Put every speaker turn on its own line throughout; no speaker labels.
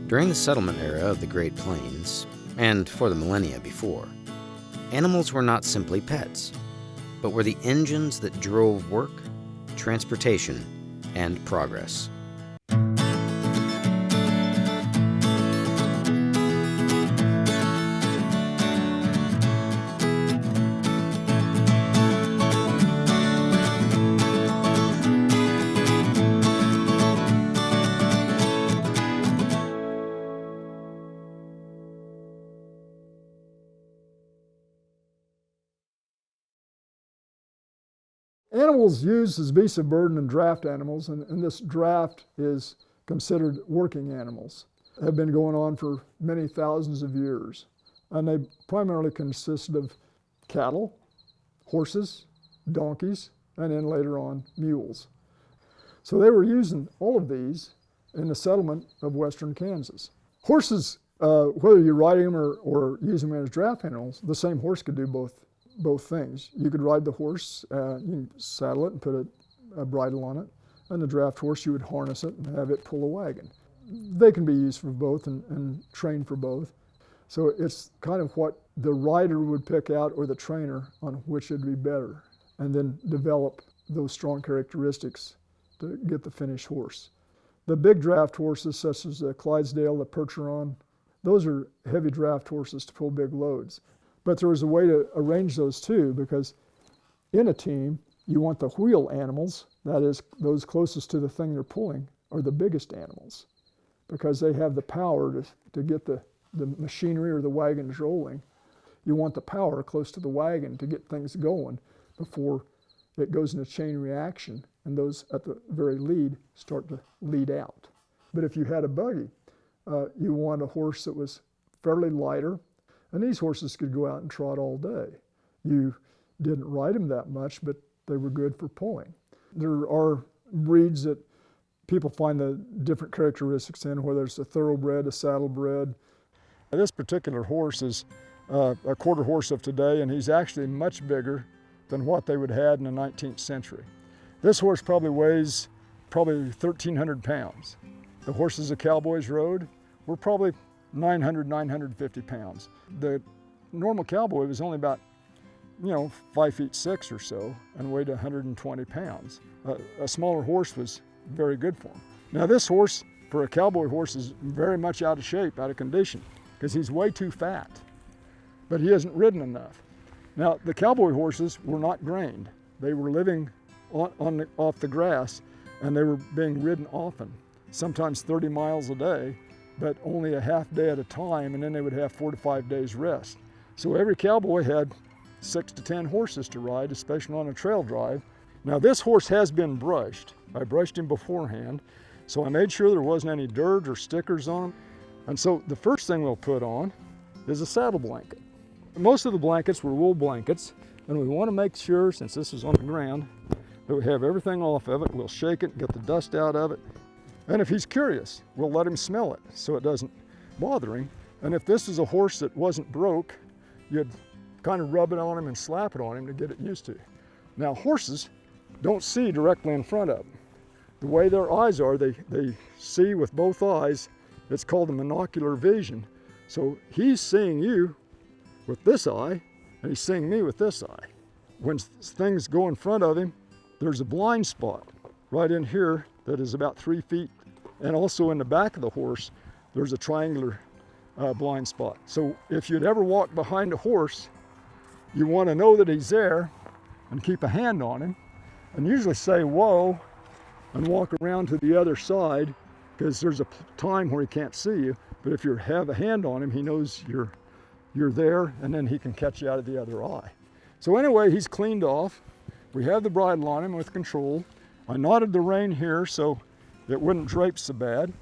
During the settlement era of the Great Plains, and for the millennia before, animals were not simply pets, but were the engines that drove work, transportation, and progress.
Animals used as beasts of burden and draft animals, and this draft is considered working animals, have been going on for many thousands of years. And they primarily consisted of cattle, horses, donkeys, and then later on mules. So they were using all of these in the settlement of western Kansas. Horses, whether you ride them or use them as draft animals, the same horse could do both things. You could ride the horse, you can saddle it and put a bridle on it, and the draft horse you would harness it and have it pull a wagon. They can be used for both and trained for both. So it's kind of what the rider would pick out, or the trainer, on which it'd be better, and then develop those strong characteristics to get the finished horse. The big draft horses, such as the Clydesdale, the Percheron, those are heavy draft horses to pull big loads. But there was a way to arrange those too, because in a team, you want the wheel animals, that is, those closest to the thing they're pulling, are the biggest animals, because they have the power to get the machinery or the wagons rolling. You want the power close to the wagon to get things going before it goes into chain reaction, and those at the very lead start to lead out. But if you had a buggy, you want a horse that was fairly lighter, and these horses could go out and trot all day. You didn't ride them that much, but they were good for pulling. There are breeds that people find the different characteristics in, whether it's a thoroughbred, a saddlebred. This particular horse is a quarter horse of today, and he's actually much bigger than what they would have had in the 19th century. This horse probably weighs 1,300 pounds. The horses the cowboys rode were probably 950 pounds. The normal cowboy was only about, 5'6" or so, and weighed 120 pounds. A smaller horse was very good for him. Now this horse, for a cowboy horse, is very much out of shape, out of condition, because he's way too fat, but he hasn't ridden enough. Now the cowboy horses were not grained. They were living off the grass, and they were being ridden often, sometimes 30 miles a day, but only a half day at a time, and then they would have 4 to 5 days rest. So every cowboy had 6 to 10 horses to ride, especially on a trail drive. Now this horse has been brushed. I brushed him beforehand, so I made sure there wasn't any dirt or stickers on him. And so the first thing we'll put on is a saddle blanket. Most of the blankets were wool blankets, and we want to make sure, since this is on the ground, that we have everything off of it. We'll shake it, get the dust out of it. And if he's curious, we'll let him smell it so it doesn't bother him. And if this is a horse that wasn't broke, you'd kind of rub it on him and slap it on him to get it used to. Now horses don't see directly in front of them. The way their eyes are, they see with both eyes. It's called the monocular vision. So he's seeing you with this eye, and he's seeing me with this eye. When things go in front of him, there's a blind spot right in here that is about 3 feet, and also in the back of the horse, there's a triangular blind spot. So if you'd ever walk behind a horse, you want to know that he's there and keep a hand on him, and usually say whoa and walk around to the other side, because there's a time where he can't see you. But if you have a hand on him, he knows you're there, and then he can catch you out of the other eye. So anyway, he's cleaned off. We have the bridle on him with control. I knotted the rein here so it wouldn't drape so bad.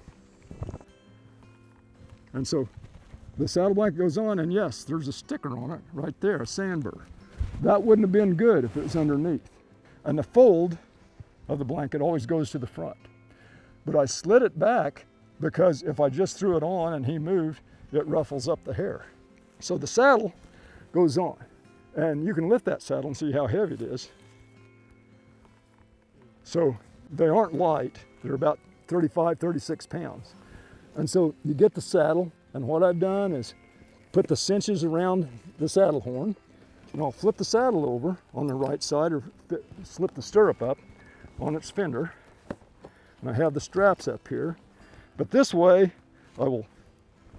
And so the saddle blanket goes on, and yes, there's a sticker on it right there, a sandburr. That wouldn't have been good if it was underneath. And the fold of the blanket always goes to the front. But I slid it back because if I just threw it on and he moved, it ruffles up the hair. So the saddle goes on, and you can lift that saddle and see how heavy it is. So they aren't light. They're about 35, 36 pounds. And so you get the saddle, and what I've done is put the cinches around the saddle horn, and I'll flip the saddle over on the right side or slip the stirrup up on its fender. And I have the straps up here. But this way, I will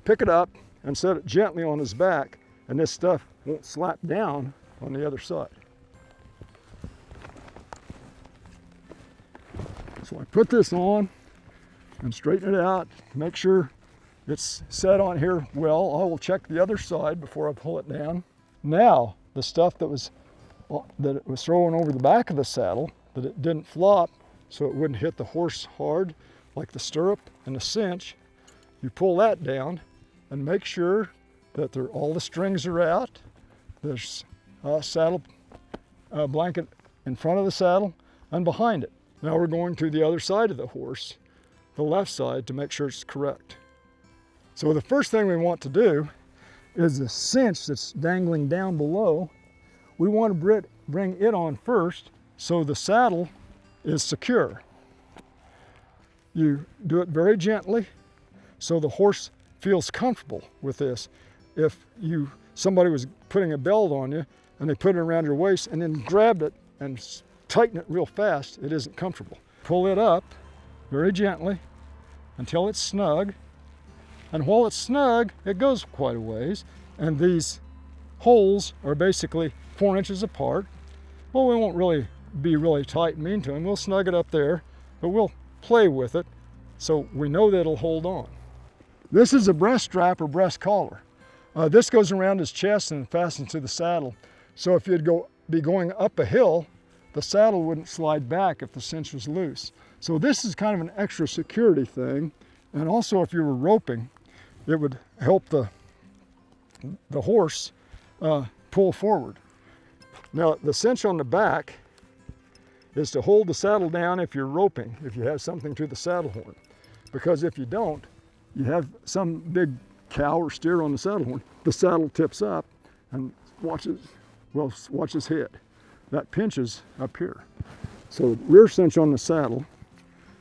pick it up and set it gently on his back, and this stuff won't slap down on the other side. So I put this on and straighten it out, make sure it's set on here well. I will check the other side before I pull it down. Now, the stuff that it was thrown over the back of the saddle, that it didn't flop so it wouldn't hit the horse hard, like the stirrup and the cinch, you pull that down and make sure that all the strings are out. There's a saddle blanket in front of the saddle and behind it. Now we're going to the other side of the horse, the left side, to make sure it's correct. So the first thing we want to do is the cinch that's dangling down below. We want to bring it on first so the saddle is secure. You do it very gently so the horse feels comfortable with this. If somebody was putting a belt on you and they put it around your waist and then grabbed it and tighten it real fast, it isn't comfortable. Pull it up very gently until it's snug. And while it's snug, it goes quite a ways. And these holes are basically 4 inches apart. Well, we won't really be really tight and mean to them. We'll snug it up there, but we'll play with it so we know that it'll hold on. This is a breast strap or breast collar. This goes around his chest and fastens to the saddle. So if you'd be going up a hill, the saddle wouldn't slide back if the cinch was loose. So this is kind of an extra security thing. And also if you were roping, it would help the horse pull forward. Now the cinch on the back is to hold the saddle down if you're roping, if you have something to the saddle horn. Because if you don't, you have some big cow or steer on the saddle horn, the saddle tips up and watch his head. That pinches up here. So the rear cinch on the saddle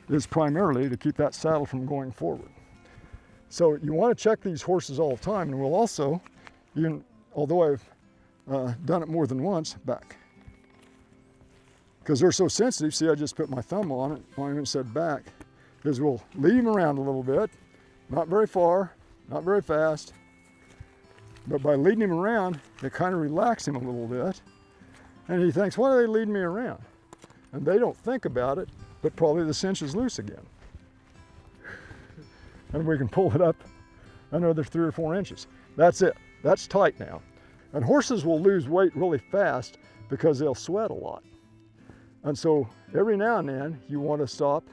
is primarily to keep that saddle from going forward. So you want to check these horses all the time, and we'll also, although I've done it more than once, back. Because they're so sensitive, see, I just put my thumb on it, I even said back, is we'll lead him around a little bit, not very far, not very fast, but by leading him around, it kind of relaxes him a little bit, and he thinks, why are they leading me around? And they don't think about it, but probably the cinch is loose again. And we can pull it up another 3 or 4 inches. That's it, that's tight now. And horses will lose weight really fast because they'll sweat a lot. And so every now and then you want to stop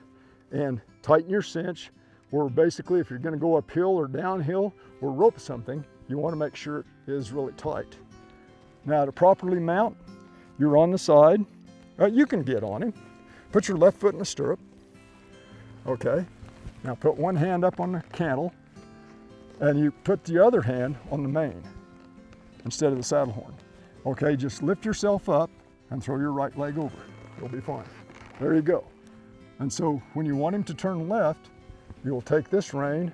and tighten your cinch, or basically if you're going to go uphill or downhill or rope something, you want to make sure it is really tight. Now to properly mount, you're on the side. You can get on him. Put your left foot in the stirrup. Okay. Now put one hand up on the cantle and you put the other hand on the mane instead of the saddle horn. Okay, just lift yourself up and throw your right leg over. You'll be fine. There you go. And so when you want him to turn left, you'll take this rein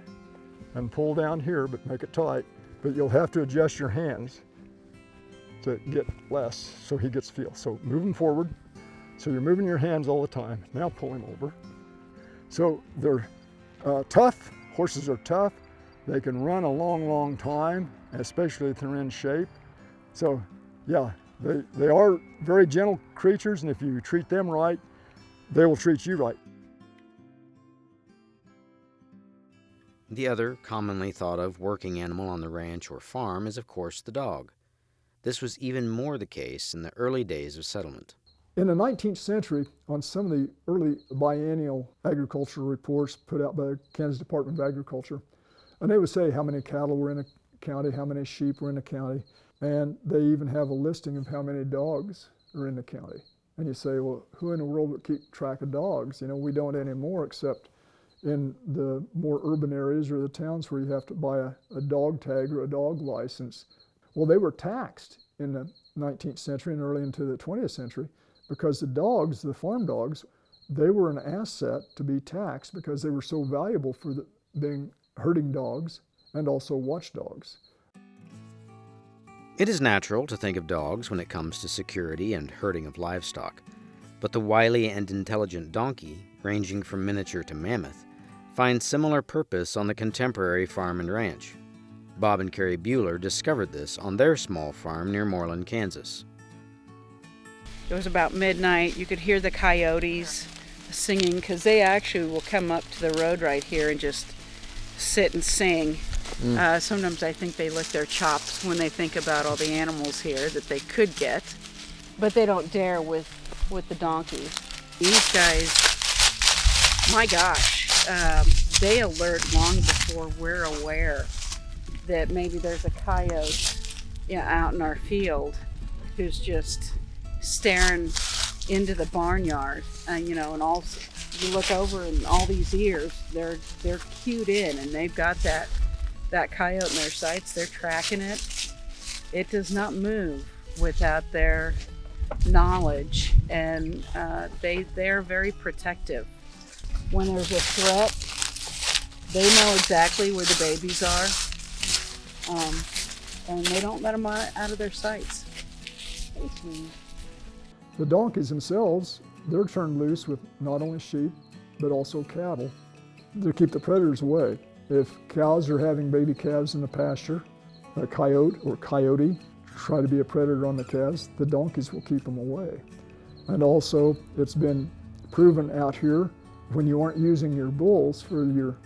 and pull down here, but make it tight. But you'll have to adjust your hands to get less so he gets feel. So move him forward. So you're moving your hands all the time. Now pull him over. So they're tough. Horses are tough. They can run a long, long time, especially if they're in shape. So yeah, they are very gentle creatures, and if you treat them right, they will treat you right.
The other commonly thought of working animal on the ranch or farm is, of course, the dog. This was even more the case in the early days of settlement.
In the 19th century, on some of the early biennial agricultural reports put out by the Kansas Department of Agriculture, and they would say how many cattle were in a county, how many sheep were in a county, and they even have a listing of how many dogs are in the county. And you say, well, who in the world would keep track of dogs? You know, we don't anymore, except in the more urban areas or the towns where you have to buy a dog tag or a dog license. Well, they were taxed in the 19th century and early into the 20th century because the dogs, the farm dogs, they were an asset to be taxed because they were so valuable for being herding dogs and also watchdogs.
It is natural to think of dogs when it comes to security and herding of livestock, but the wily and intelligent donkey, ranging from miniature to mammoth, finds similar purpose on the contemporary farm and ranch. Bob and Carrie Bueller discovered this on their small farm near Moreland, Kansas.
It was about midnight. You could hear the coyotes singing because they actually will come up to the road right here and just sit and sing. Sometimes I think they lick their chops when they think about all the animals here that they could get, but they don't dare with the donkeys. These guys, my gosh, they alert long before we're aware that maybe there's a coyote out in our field who's just staring into the barnyard, and all you look over and all these ears, they're cued in, and they've got that coyote in their sights. They're tracking it. It does not move without their knowledge, and they're very protective. When there's a threat, they know exactly where the babies are, and they don't let them out of their sights.
The donkeys themselves, they're turned loose with not only sheep, but also cattle to keep the predators away. If cows are having baby calves in the pasture, a coyote or coyote try to be a predator on the calves, the donkeys will keep them away. And also, it's been proven out here, when you aren't using your bulls for your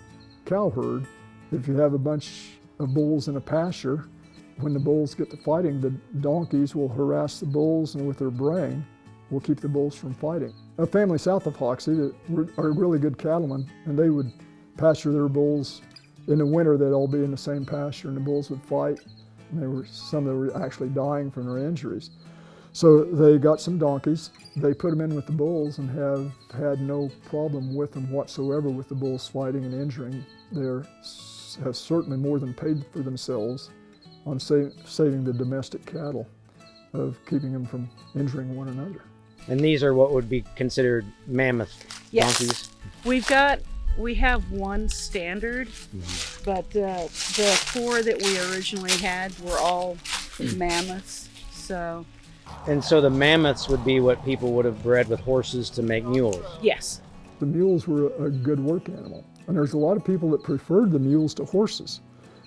cow herd, if you have a bunch of bulls in a pasture, when the bulls get to fighting, the donkeys will harass the bulls, and with their braying, will keep the bulls from fighting. A family south of Hoxie that are really good cattlemen, and they would pasture their bulls. In the winter, they'd all be in the same pasture, and the bulls would fight. And some that were actually dying from their injuries. So they got some donkeys. They put them in with the bulls and have had no problem with them whatsoever with the bulls fighting and injuring. They have certainly more than paid for themselves on saving the domestic cattle, of keeping them from injuring one another.
And these are what would be considered mammoth donkeys?
We have one standard, but the four that we originally had were all mammoths.
And so the mammoths would be what people would have bred with horses to make mules?
Yes.
The mules were a good work animal. And there's a lot of people that preferred the mules to horses,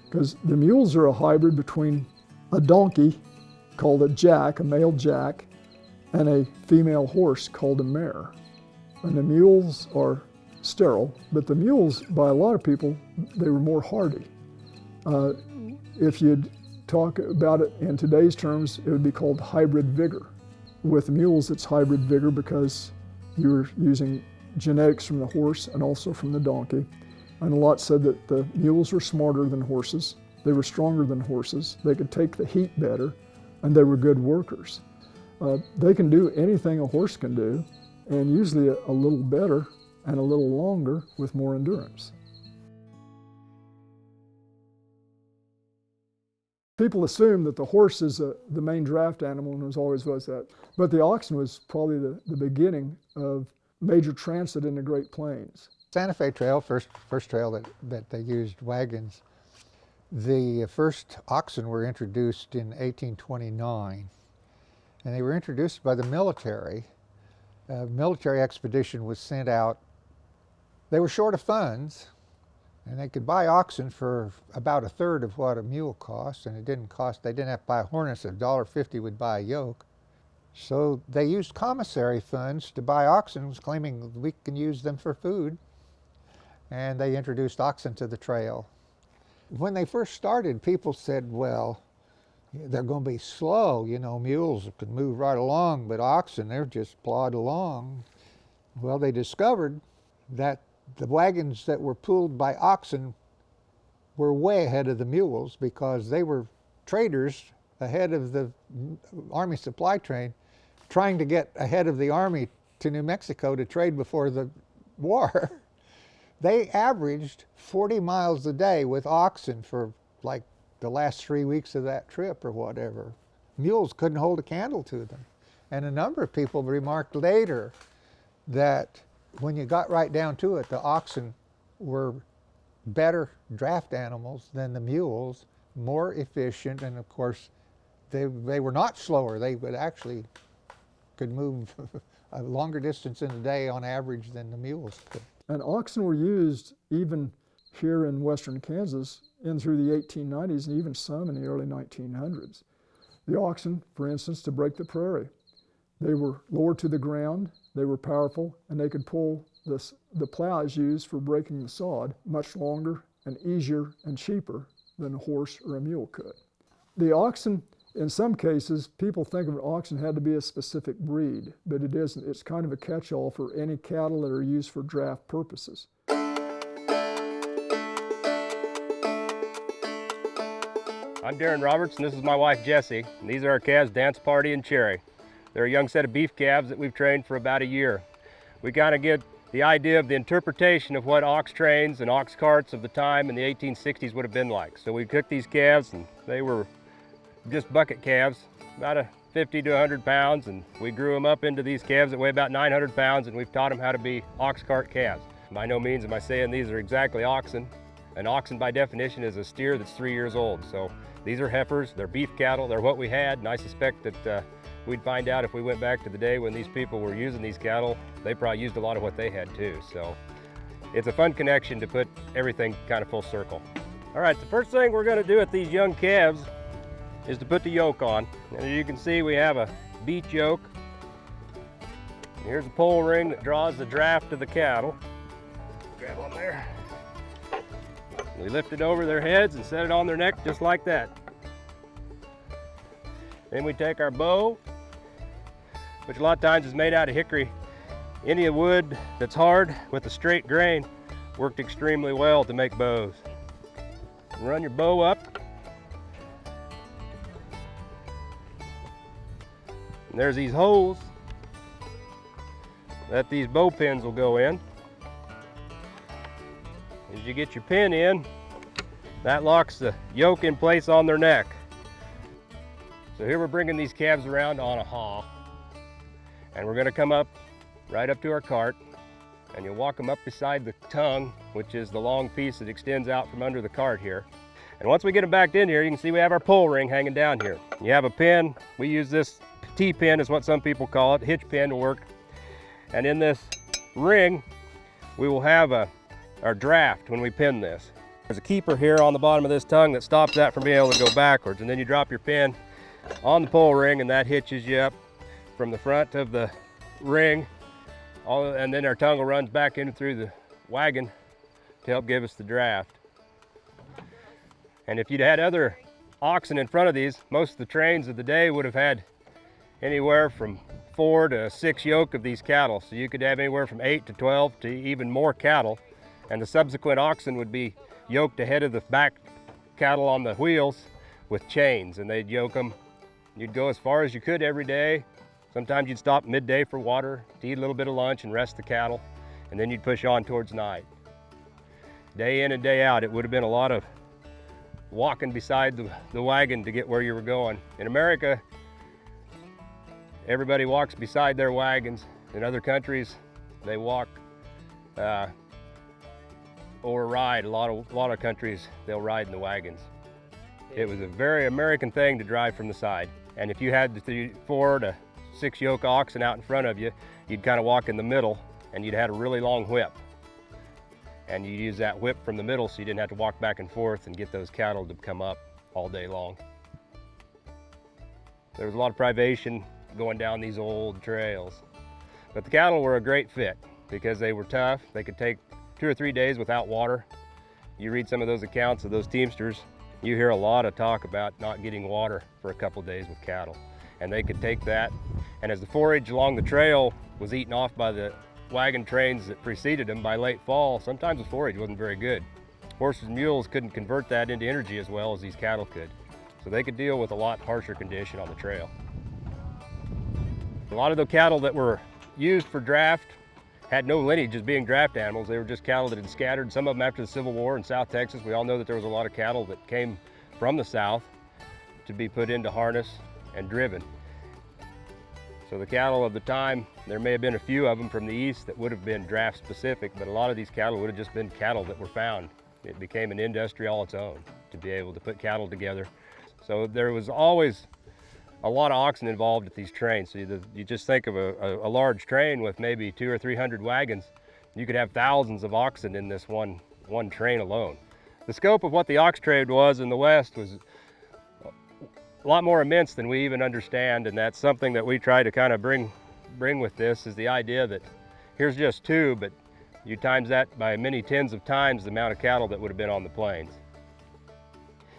because the mules are a hybrid between a donkey called a jack, a male jack, and a female horse called a mare. And the mules are sterile, but the mules, by a lot of people, they were more hardy. If you'd talk about it in today's terms, it would be called hybrid vigor. With mules, it's hybrid vigor because you're using genetics from the horse and also from the donkey. And a lot said that the mules were smarter than horses, they were stronger than horses, they could take the heat better, and they were good workers. They can do anything a horse can do, and usually a little better and a little longer with more endurance. People assume that the horse is the main draft animal, and it always was that. But the oxen was probably the beginning of major transit in the Great Plains.
Santa Fe Trail, first trail that they used wagons. The first oxen were introduced in 1829, and they were introduced by the military. A military expedition was sent out. They were short of funds, and they could buy oxen for about a third of what a mule cost, and they didn't have to buy a harness. $1.50 would buy a yoke. So they used commissary funds to buy oxen, claiming we can use them for food, and they introduced oxen to the trail. When they first started, people said, well, they're going to be slow. Mules can move right along, but oxen, they're just plod along. Well, they discovered that the wagons that were pulled by oxen were way ahead of the mules, because they were traders ahead of the Army supply train, trying to get ahead of the Army to New Mexico to trade before the war. They averaged 40 miles a day with oxen for like the last 3 weeks of that trip or whatever. Mules couldn't hold a candle to them. And a number of people remarked later that when you got right down to it, the oxen were better draft animals than the mules, more efficient, and of course they were not slower. They would actually could move a longer distance in a day on average than the mules could.
And oxen were used even here in western Kansas in through the 1890s and even some in the early 1900s. The oxen, for instance, to break the prairie. They were lower to the ground, they were powerful, and they could pull the plows used for breaking the sod much longer and easier and cheaper than a horse or a mule could. The oxen, in some cases, people think of an oxen had to be a specific breed, but it isn't. It's kind of a catch-all for any cattle that are used for draft purposes.
I'm Darren Roberts, and this is my wife Jessie. And these are our calves, Dance Party and Cherry. They're a young set of beef calves that we've trained for about a year. We kind of get the idea of the interpretation of what ox trains and ox carts of the time in the 1860s would have been like. So we cooked these calves, and they were just bucket calves, about 50 to 100 pounds, and we grew them up into these calves that weigh about 900 pounds, and we've taught them how to be ox cart calves. By no means am I saying these are exactly oxen. An oxen by definition is a steer that's 3 years old. So these are heifers, they're beef cattle, they're what we had, and I suspect that we'd find out if we went back to the day when these people were using these cattle, they probably used a lot of what they had too. So it's a fun connection to put everything kind of full circle. All right, the first thing we're gonna do with these young calves is to put the yoke on. And as you can see, we have a beech yoke. Here's a pole ring that draws the draft of the cattle. Grab on there. We lift it over their heads and set it on their neck just like that. Then we take our bow, which a lot of times is made out of hickory. Any wood that's hard with a straight grain worked extremely well to make bows. Run your bow up. And there's these holes that these bow pins will go in. As you get your pin in, that locks the yoke in place on their neck. So here we're bringing these calves around on a haw, and we're going to come up right up to our cart, and you'll walk them up beside the tongue, which is the long piece that extends out from under the cart here. And once we get them backed in here, you can see we have our pull ring hanging down here. You have a pin. We use this T-pin is what some people call it. Hitch pin will work. And in this ring, we will have our draft when we pin this. There's a keeper here on the bottom of this tongue that stops that from being able to go backwards. And then you drop your pin on the pull ring, and that hitches you up from the front of the ring. And then our tongue will run back in through the wagon to help give us the draft. And if you'd had other oxen in front of these, most of the trains of the day would have had anywhere from 4 to 6 yoke of these cattle. So you could have anywhere from 8 to 12 to even more cattle. And the subsequent oxen would be yoked ahead of the back cattle on the wheels with chains, and they'd yoke them. You'd go as far as you could every day. Sometimes you'd stop midday for water, to eat a little bit of lunch and rest the cattle, and then you'd push on towards night. Day in and day out, it would have been a lot of walking beside the wagon to get where you were going. In America, everybody walks beside their wagons. In other countries, they walk or ride. A lot of countries, they'll ride in the wagons. It was a very American thing to drive from the side. And if you had the 4 to 6 yoke oxen out in front of you, you'd kind of walk in the middle, and you'd had a really long whip. And you use that whip from the middle so you didn't have to walk back and forth and get those cattle to come up all day long. There was a lot of privation going down these old trails. But the cattle were a great fit because they were tough. They could take 2 or 3 days without water. You read some of those accounts of those teamsters, you hear a lot of talk about not getting water for a couple of days with cattle. And they could take that, and as the forage along the trail was eaten off by the wagon trains that preceded them by late fall, sometimes the forage wasn't very good. Horses and mules couldn't convert that into energy as well as these cattle could. So they could deal with a lot harsher condition on the trail. A lot of the cattle that were used for draft had no lineage as being draft animals. They were just cattle that had scattered, some of them after the Civil War in South Texas. We all know that there was a lot of cattle that came from the South to be put into harness and driven. So the cattle of the time, there may have been a few of them from the East that would have been draft specific, but a lot of these cattle would have just been cattle that were found It became an industry all its own to be able to put cattle together. So there was always a lot of oxen involved at these trains. So you just think of a large train with maybe 200 or 300 wagons. You could have thousands of oxen in this one train alone. The scope of what the ox trade was in the West was a lot more immense than we even understand, and that's something that we try to kind of bring with this, is the idea that here's just two, but you times that by many tens of times the amount of cattle that would have been on the plains.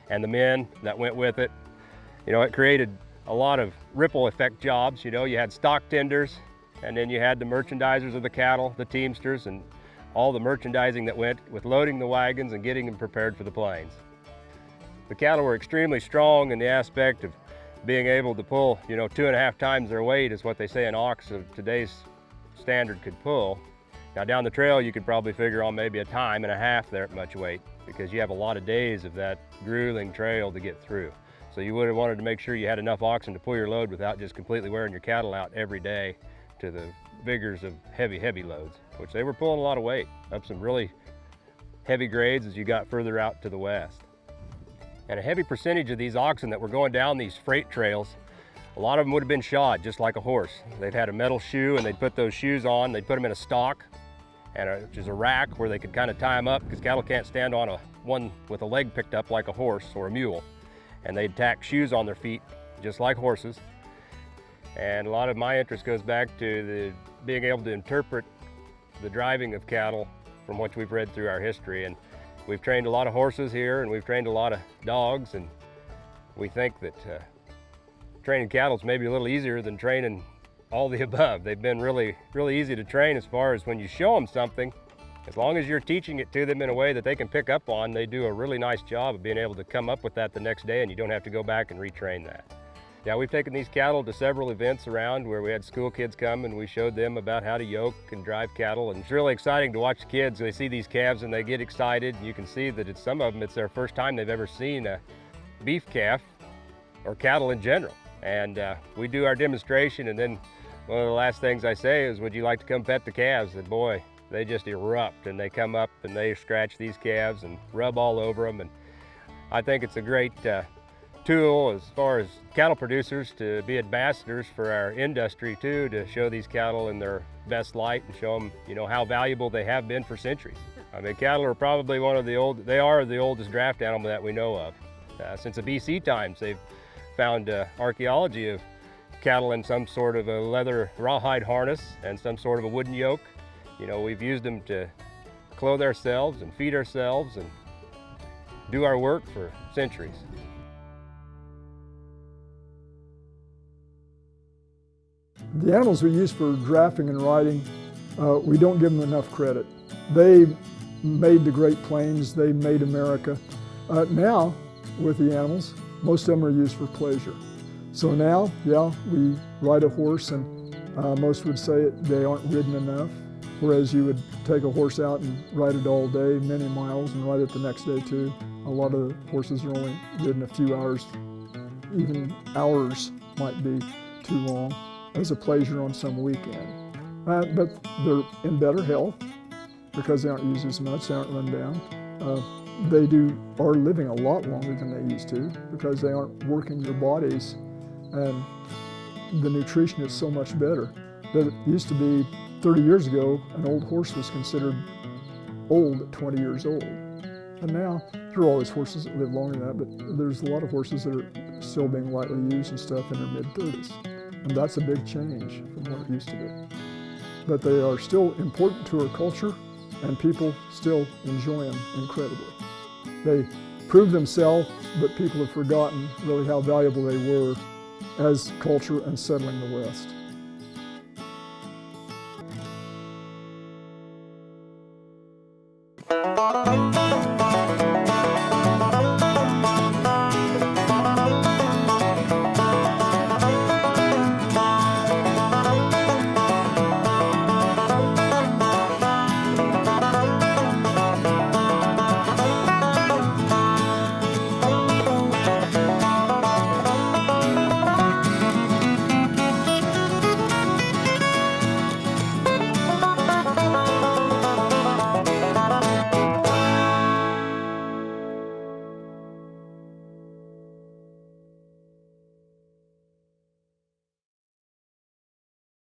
And the men that went with it, it created a lot of ripple effect jobs. You had stock tenders, and then you had the merchandisers of the cattle, the teamsters, and all the merchandising that went with loading the wagons and getting them prepared for the plains. The cattle were extremely strong in the aspect of being able to pull, 2.5 times their weight is what they say an ox of today's standard could pull. Now down the trail you could probably figure on maybe 1.5 times that much weight, because you have a lot of days of that grueling trail to get through. So you would have wanted to make sure you had enough oxen to pull your load without just completely wearing your cattle out every day to the vigors of heavy loads, which they were pulling a lot of weight up some really heavy grades as you got further out to the west. And a heavy percentage of these oxen that were going down these freight trails, a lot of them would have been shod just like a horse. They'd had a metal shoe, and they'd put those shoes on, they'd put them in a stock, which is a rack where they could kind of tie them up, because cattle can't stand on one with a leg picked up like a horse or a mule. And they'd tack shoes on their feet just like horses. And a lot of my interest goes back to being able to interpret the driving of cattle from what we've read through our history. And we've trained a lot of horses here, and we've trained a lot of dogs, and we think that training cattle is maybe a little easier than training all the above. They've been really easy to train as far as when you show them something, as long as you're teaching it to them in a way that they can pick up on, they do a really nice job of being able to come up with that the next day, and you don't have to go back and retrain that. Yeah, we've taken these cattle to several events around where we had school kids come, and we showed them about how to yoke and drive cattle. And it's really exciting to watch the kids. They see these calves and they get excited. And you can see that some of them, it's their first time they've ever seen a beef calf or cattle in general. And we do our demonstration, and then one of the last things I say is, would you like to come pet the calves? And boy, they just erupt, and they come up and they scratch these calves and rub all over them. And I think it's a great tool as far as cattle producers to be ambassadors for our industry too, to show these cattle in their best light and show them, how valuable they have been for centuries. I mean, cattle are probably they are the oldest draft animal that we know of. Since the BC times, they've found archaeology of cattle in some sort of a leather rawhide harness and some sort of a wooden yoke. We've used them to clothe ourselves and feed ourselves and do our work for centuries.
The animals we use for drafting and riding, we don't give them enough credit. They made the Great Plains, they made America. Now, with the animals, most of them are used for pleasure. So now, yeah, we ride a horse, and most would say they aren't ridden enough, whereas you would take a horse out and ride it all day, many miles, and ride it the next day too. A lot of the horses are only ridden a few hours, even hours might be too long, as a pleasure on some weekend. But they're in better health because they aren't used as much, they aren't run down. They are living a lot longer than they used to because they aren't working their bodies, and the nutrition is so much better. That it used to be 30 years ago, an old horse was considered old at 20 years old. And now, there are always horses that live longer than that, but there's a lot of horses that are still being lightly used and stuff in their mid-30s. And that's a big change from what it used to be. But they are still important to our culture, and people still enjoy them incredibly. They prove themselves, but people have forgotten really how valuable they were as culture and settling the West.